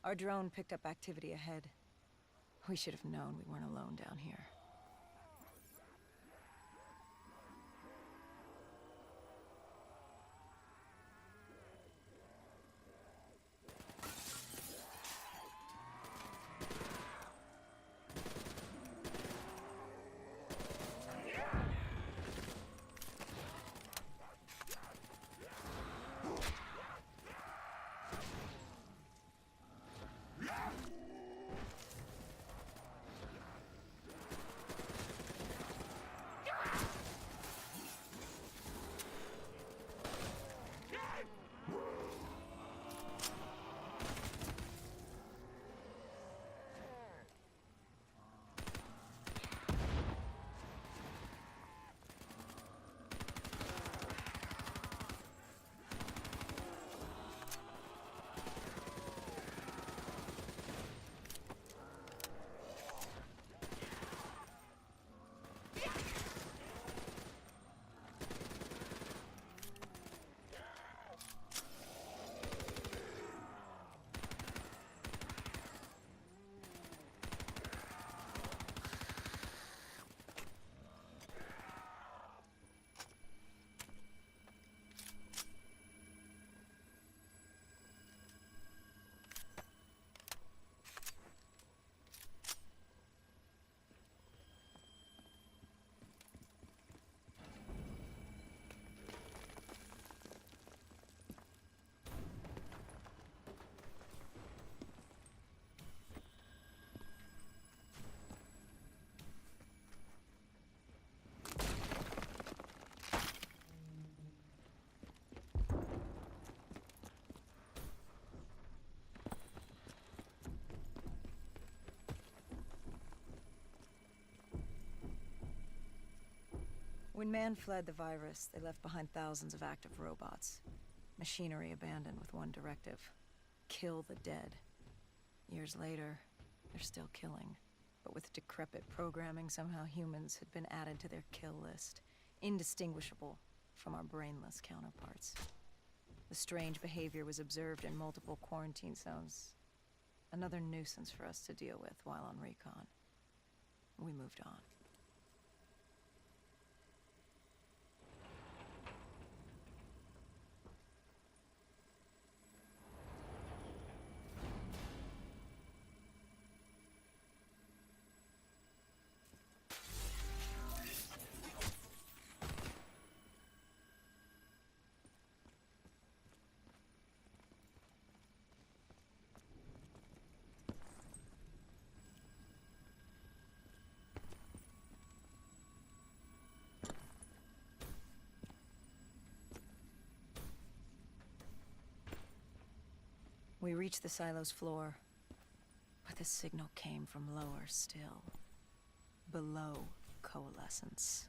Our drone picked up activity ahead. We should have known we weren't alone down here. When man fled the virus, they left behind thousands of active robots. Machinery abandoned with one directive: kill the dead. Years later, they're still killing. But with decrepit programming, somehow humans had been added to their kill list, indistinguishable from our brainless counterparts. The strange behavior was observed in multiple quarantine zones. Another nuisance for us to deal with while on recon. We moved on. We reached the silo's floor, but the signal came from lower still. Below Coalescence.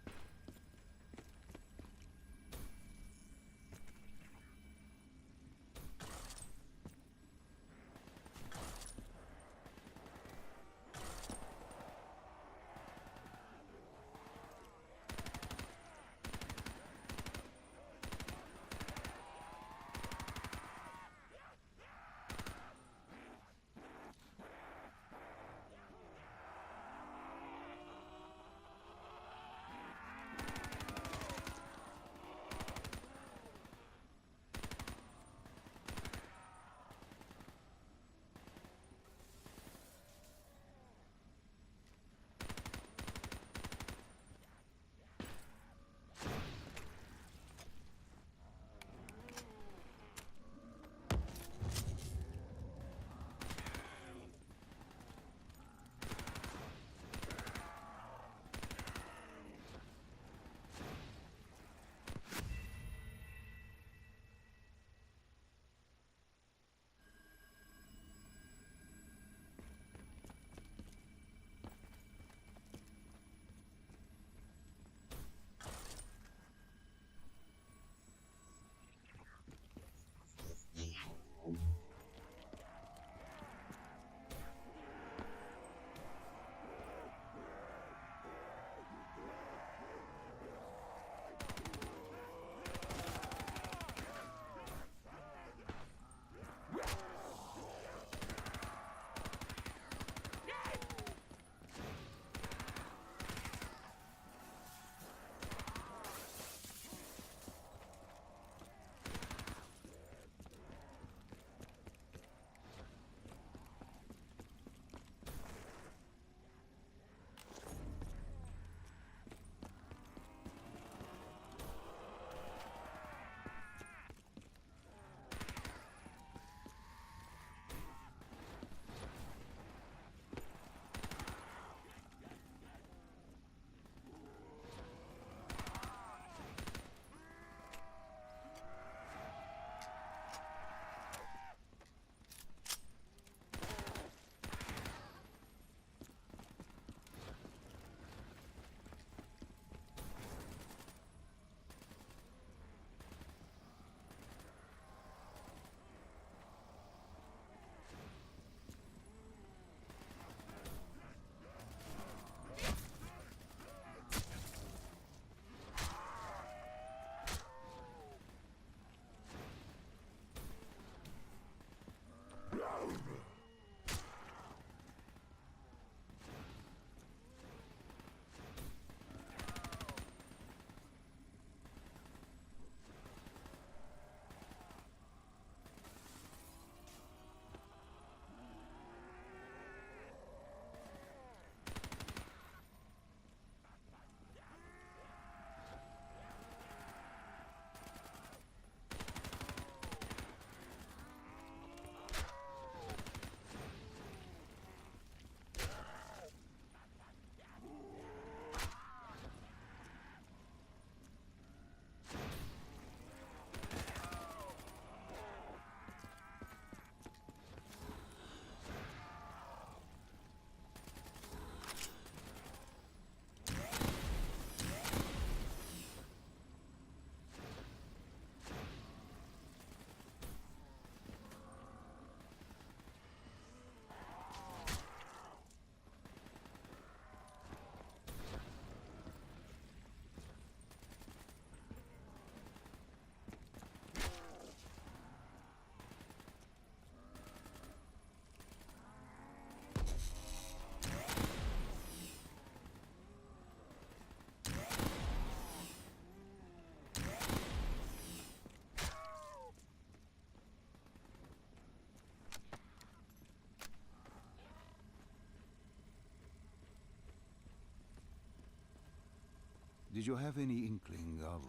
Did you have any inkling of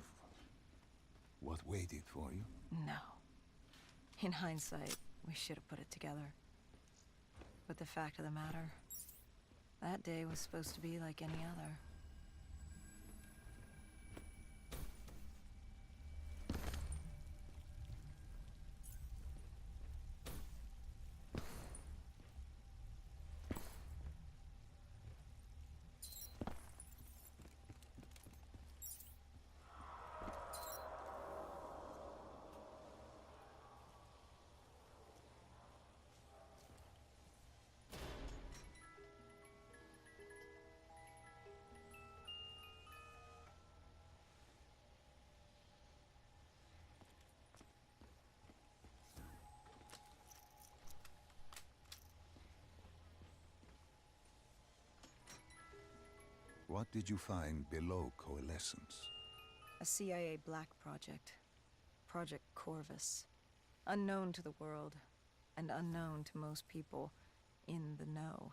what waited for you? No. In hindsight, we should have put it together. But the fact of the matter, that day was supposed to be like any other. What did you find below Coalescence? A CIA black project. Project Corvus. Unknown to the world, and unknown to most people in the know.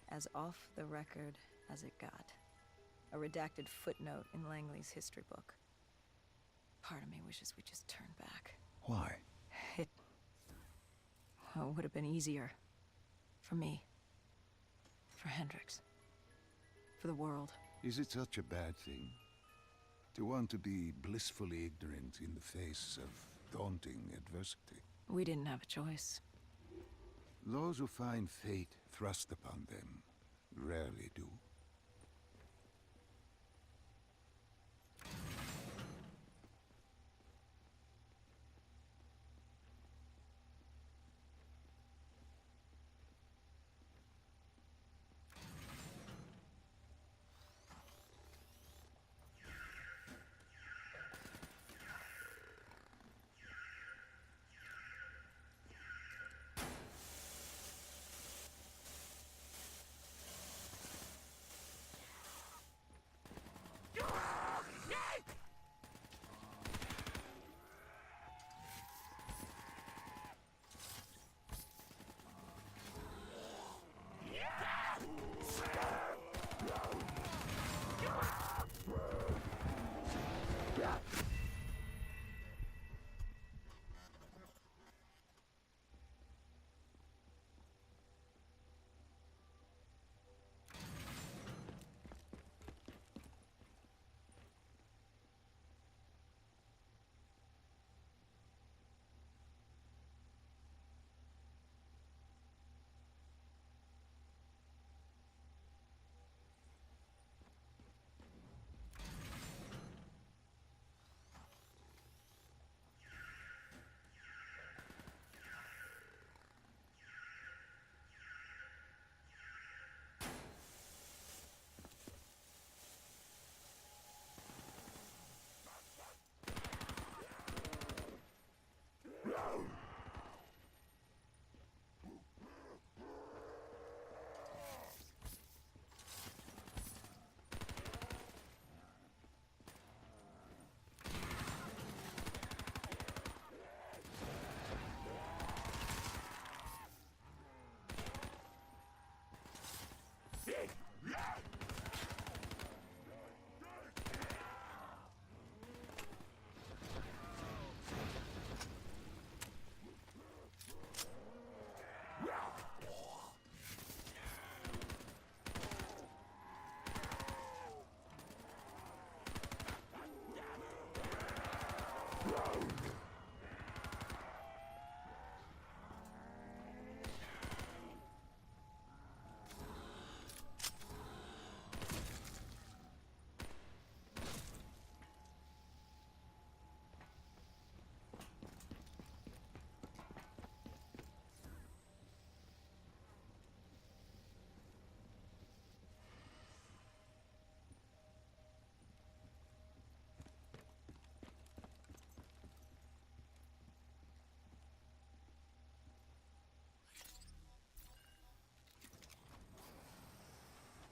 As off the record as it got. A redacted footnote in Langley's history book. Part of me wishes we just turned back. Why? It would have been easier. For me. For Hendricks. For the world. Is it such a bad thing? To want to be blissfully ignorant in the face of daunting adversity? We didn't have a choice. Those who find fate thrust upon them rarely do.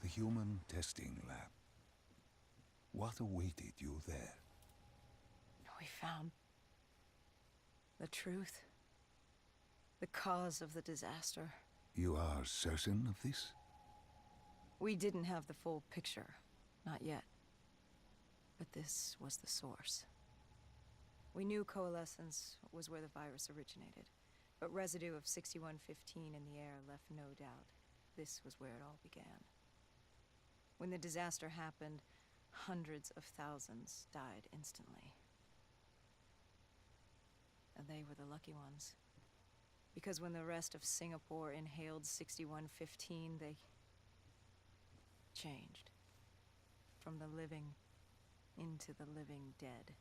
The human testing lab. What awaited you there? We found the truth. The cause of the disaster. You are certain of this? We didn't have the full picture. Not yet. But this was the source. We knew coalescence was where the virus originated, but residue of 6115 in the air left no doubt. This was where it all began. When the disaster happened, hundreds of thousands died instantly. And they were the lucky ones. Because when the rest of Singapore inhaled 6115, they changed. From the living into the living dead.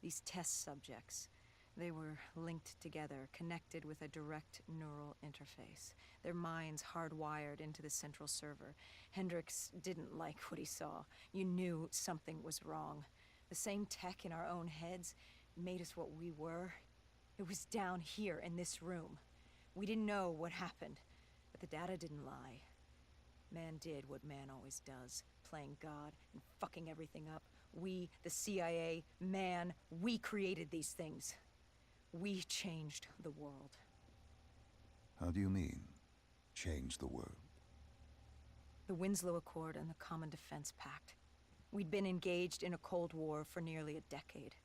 These test subjects, they were linked together, connected with a direct neural interface. Their minds hardwired into the central server. Hendricks didn't like what he saw. You knew something was wrong. The same tech in our own heads made us what we were. It was down here in this room. We didn't know what happened, but the data didn't lie. Man did what man always does, playing God and fucking everything up. We, the CIA, man, we created these things. We changed the world. How do you mean, change the world? The Winslow Accord and the Common Defense Pact. We'd been engaged in a Cold War for nearly a decade.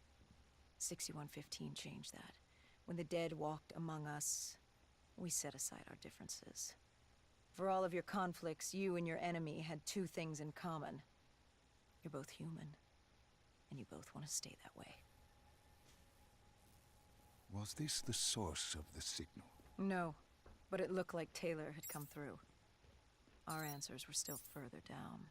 6115 changed that. When the dead walked among us, we set aside our differences. For all of your conflicts, you and your enemy had two things in common. You're both human, and you both want to stay that way. Was this the source of the signal? No, but it looked like Taylor had come through. Our answers were still further down.